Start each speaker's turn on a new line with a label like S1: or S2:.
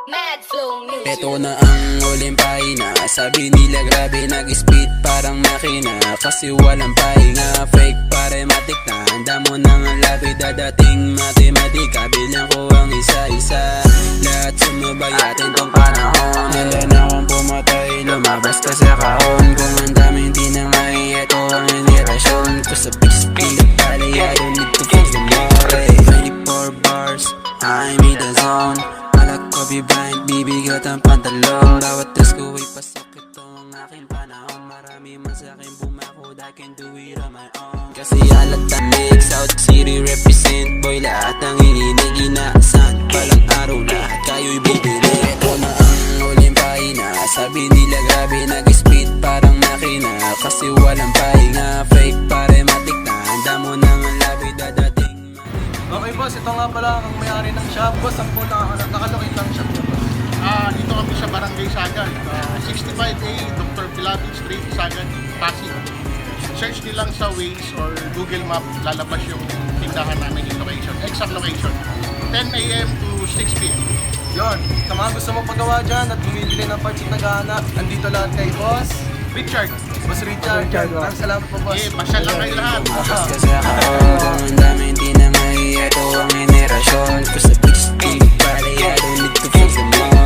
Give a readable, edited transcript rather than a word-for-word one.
S1: Ito na ang huling pahina. Sabi nila grabe nag-speed parang makina. Kasi walang pahinga, fake parematic na. Handa mo nang ang labi dadating matematika. Bilang ko ang isa-isa, lahat sumabay atin tong panahon. Handa na akong pumatay, lumabas ka sa kahon. Kung ang daming di na may, ito ang inirasyon ko sa beast. Pilit pala, I don't need to fix the more. 24 bars, I'm in the zone. Kobe Bryant, bibigat ang pantalon. Bawat dress ko ay pasok, ito ang aking panahon. Marami man sa akin bumakod, I can do it on my own. Kasi alat tamig, South City represent. Boy, lahat ang hininig, inaasahan palang araw, lahat kayo'y bibili. Ito na ang huling pahina. Sabi nila grabe nag-speed parang makina. Kasi walang pahinga, fake parematic na. Handa mo nang ang labi dadating.
S2: Okay boss, ito nga pala ang may-ari ng shop. Boss, ang po nakalocate lang shop niyo.
S3: Dito kami sa Barangay Sagan, 65A Dr. Pilapit Street, Sagan, Pasig. Search nyo lang sa Waze or Google Map, lalabas yung tindahan namin yung location, exact location. 10 AM to 6 PM.
S2: Yun, sa mga gusto mo pagawa dyan at bumibili ng parts at nag-aana, andito lahat kay Boss
S3: Richard,
S2: Boss Richard. Maraming salamat po boss.
S3: pasyal lang kayo lahat.
S1: Kasi ako, kung ang daming di na may, ito ang inirasyon ko sa beast. Pilit pala, I don't need to fix the more.